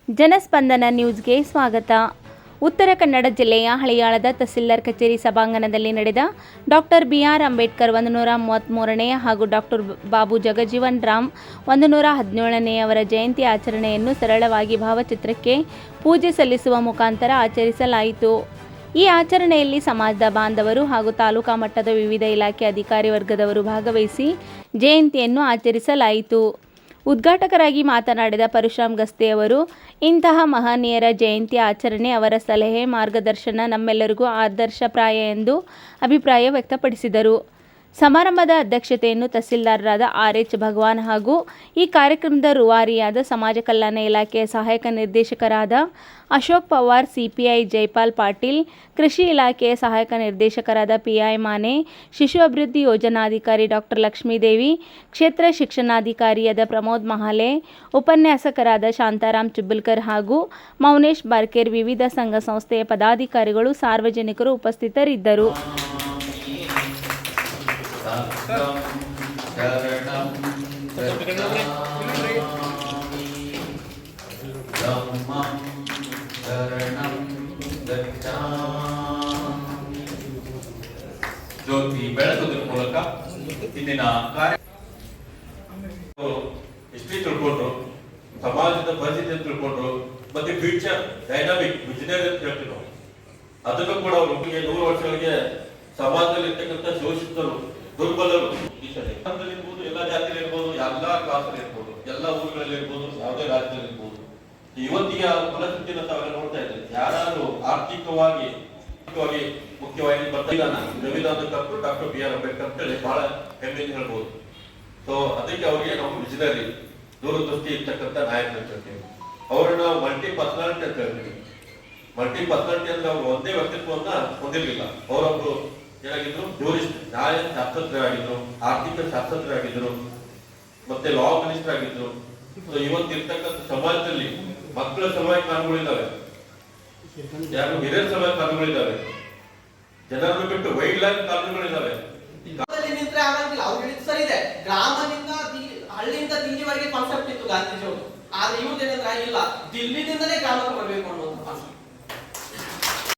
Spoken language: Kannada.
ಜನಸ್ಪಂದನ ನ್ಯೂಸ್ಗೆ ಸ್ವಾಗತ. ಉತ್ತರ ಕನ್ನಡ ಜಿಲ್ಲೆಯ ಹಳಿಯಾಳದ ತಹಸೀಲ್ದಾರ್ ಕಚೇರಿ ಸಭಾಂಗಣದಲ್ಲಿ ನಡೆದ ಡಾಕ್ಟರ್ ಬಿ.ಆರ್. ಅಂಬೇಡ್ಕರ್ 133ನೇ ಹಾಗೂ ಡಾಕ್ಟರ್ ಬಾಬು ಜಗಜೀವನ್ ರಾಮ್ 117ನೇಯವರ ಜಯಂತಿ ಆಚರಣೆಯನ್ನು ಸರಳವಾಗಿ ಭಾವಚಿತ್ರಕ್ಕೆ ಪೂಜೆ ಸಲ್ಲಿಸುವ ಮುಖಾಂತರ ಆಚರಿಸಲಾಯಿತು. ಈ ಆಚರಣೆಯಲ್ಲಿ ಸಮಾಜದ ಬಾಂಧವರು ಹಾಗೂ ತಾಲೂಕಾ ಮಟ್ಟದ ವಿವಿಧ ಇಲಾಖೆ ಅಧಿಕಾರಿ ವರ್ಗದವರು ಭಾಗವಹಿಸಿ ಜಯಂತಿಯನ್ನು ಆಚರಿಸಲಾಯಿತು. ಉದ್ಘಾಟಕರಾಗಿ ಮಾತನಾಡಿದ ಪರಶುರಾಮ್ ಗಸ್ತಿ ಅವರು, ಇಂತಹ ಮಹನೀಯರ ಜಯಂತಿ ಆಚರಣೆ, ಅವರ ಸಲಹೆ, ಮಾರ್ಗದರ್ಶನ ನಮ್ಮೆಲ್ಲರಿಗೂ ಆದರ್ಶಪ್ರಾಯ ಎಂದು ಅಭಿಪ್ರಾಯ ವ್ಯಕ್ತಪಡಿಸಿದರು. ಸಮಾರಂಭದ ಅಧ್ಯಕ್ಷತೆಯನ್ನು ತಹಸೀಲ್ದಾರರಾದ ಆರ್.ಎಚ್. ಭಗವಾನ್ ಹಾಗೂ ಈ ಕಾರ್ಯಕ್ರಮದ ರೂವಾರಿಯಾದ ಸಮಾಜ ಕಲ್ಯಾಣ ಇಲಾಖೆಯ ಸಹಾಯಕ ನಿರ್ದೇಶಕರಾದ ಅಶೋಕ್ ಪವಾರ್, ಸಿಪಿಐ ಜೈಪಾಲ್ ಪಾಟೀಲ್, ಕೃಷಿ ಇಲಾಖೆಯ ಸಹಾಯಕ ನಿರ್ದೇಶಕರಾದ ಪಿ.ಐ. ಮಾನೆ, ಶಿಶು ಅಭಿವೃದ್ಧಿ ಯೋಜನಾಧಿಕಾರಿ ಡಾಕ್ಟರ್ ಲಕ್ಷ್ಮೀದೇವಿ, ಕ್ಷೇತ್ರ ಶಿಕ್ಷಣಾಧಿಕಾರಿಯಾದ ಪ್ರಮೋದ್ ಮಹಾಲೆ, ಉಪನ್ಯಾಸಕರಾದ ಶಾಂತಾರಾಮ್ ಚಿಬ್ಬಲ್ಕರ್ ಹಾಗೂ ಮೌನೇಶ್ ಬಾರ್ಕೇರ್, ವಿವಿಧ ಸಂಘ ಸಂಸ್ಥೆಯ ಪದಾಧಿಕಾರಿಗಳು, ಸಾರ್ವಜನಿಕರು ಉಪಸ್ಥಿತರಿದ್ದರು. ಜ್ಯೋತಿ ಬೆಳಗುವುದರ ಮೂಲಕ ಇಂದಿನ ಕಾರ್ಯ ಹಿಸ್ಟ್ರಿ ತಿಳ್ಕೊಂಡ್ರು, ಸಮಾಜದ ಪರಿಸ್ಥಿತಿ ತಿಳ್ಕೊಂಡ್ರು, ಮತ್ತೆ ಫ್ಯೂಚರ್ ಡೈನಾಮಿಕ್ ವಿಷನರಿ ಅಂತ ಹೇಳ್ತೀವಿ ನಾವು. ಅದನ್ನು ಕೂಡ ಅವರು 100 ವರ್ಷಗಳಿಗೆ ಸಮಾಜದಲ್ಲಿ ಇರ್ತಕ್ಕಂಥ ಶೋಷಿತರು, ದುರ್ಬಲರು, ಇರ್ಬೋದು, ಎಲ್ಲ ಜಾತಿಯಲ್ಲಿ ಇರ್ಬೋದು, ಎಲ್ಲಾ ಕ್ಲಾಸಲ್ಲಿ ಇರ್ಬೋದು, ಎಲ್ಲ ಊರುಗಳಲ್ಲಿ ಇರ್ಬೋದು, ಯಾವುದೇ ರಾಜ್ಯದಲ್ಲಿ ಇರ್ಬೋದು. ಇವತ್ತಿಗೆ ಪರಿಸ್ಥಿತಿನ ತಾವೆಲ್ಲ ನೋಡ್ತಾ ಇದ್ದಾರೆ. ಯಾರು ಆರ್ಥಿಕವಾಗಿ ಮುಖ್ಯವಾಗಿ ಸಂವಿಧಾನ ಕಪ್ಪು ಡಾಕ್ಟರ್ ಬಿ.ಆರ್. ಅಂಬೇಡ್ಕರ್ ಅಂತ ಹೇಳಿ ಬಹಳ ಹೆಮ್ಮೆಯಿಂದ ಹೇಳ್ಬೋದು. ಸೊ ಅದಕ್ಕೆ ಅವರಿಗೆ ನಾವು ವಿಷನರಿ, ದೂರದೃಷ್ಟಿ ಇರ್ತಕ್ಕಂಥ ನಾಯಕರು ಅಂತ ಹೇಳ್ತೀವಿ. ಅವರನ್ನ ಮಲ್ಟಿ ಪರ್ಸನಾಲಿಟಿ ಅಂತ ಹೇಳ್ತೀವಿ. ಮಲ್ಟಿ ಪರ್ಸನಾಲಿಟಿ ಅಂದ್ರೆ ಅವರು ಒಂದೇ ವ್ಯಕ್ತಿತ್ವವನ್ನ ಹೊಂದಿರಲಿಲ್ಲ. ಅವರೊಬ್ರು ಏನಾಗಿದ್ರು, ಜೂರಿಸ್ಟ್, ನ್ಯಾಯ ಶಾಸ್ತ್ರಜ್ಞರಾಗಿದ್ರು, ಆರ್ಥಿಕ ಶಾಸ್ತ್ರಜ್ಞರಾಗಿದ್ರು, ಮತ್ತೆ ಲಾ ಮಿನಿಸ್ಟರ್ ಆಗಿದ್ರು. ಇವತ್ತಿರ್ತಕ್ಕಂಥ ಸಮಾಜದಲ್ಲಿ ಮಕ್ಕಳ ಸಲುವಾಗಿ ಕಾನೂನುಗಳಿದ್ದಾವೆ, ಯಾರು ಹಿರಿಯರ ಸಲುವಾಗಿ ಕಾನೂನುಗಳಿದ್ದಾವೆ, ಜನರನ್ನು ಬಿಟ್ಟು ವೈಲ್ಡ್ ಲೈಫ್ ಕಾನೂನುಗಳಿದ್ದಾವೆ. ನಿಂತ್ರೆ ಆಗಂಗಿಲ್ಲ, ಅವ್ರು ಹೇಳಿದ್ ಸರಿ ಇದೆ. ಗ್ರಾಮದಿಂದ ಹಳ್ಳಿಯಿಂದ ದಿಲ್ಲಿವರೆಗೆ ಕಾನ್ಸೆಪ್ಟ್ ಇತ್ತು ಗಾಂಧೀಜಿ ಅವರು. ಆದ್ರೆ ಇವ್ರದ್ದೇನಂದ್ರೆ ಇಲ್ಲ, ದಿಲ್ಲಿದಿಂದಲೇ ಗ್ರಾಮಕ್ಕೆ ಬರಬೇಕು ಅನ್ನೋದು ಕಾನ್ಸೆಪ್ಟ್.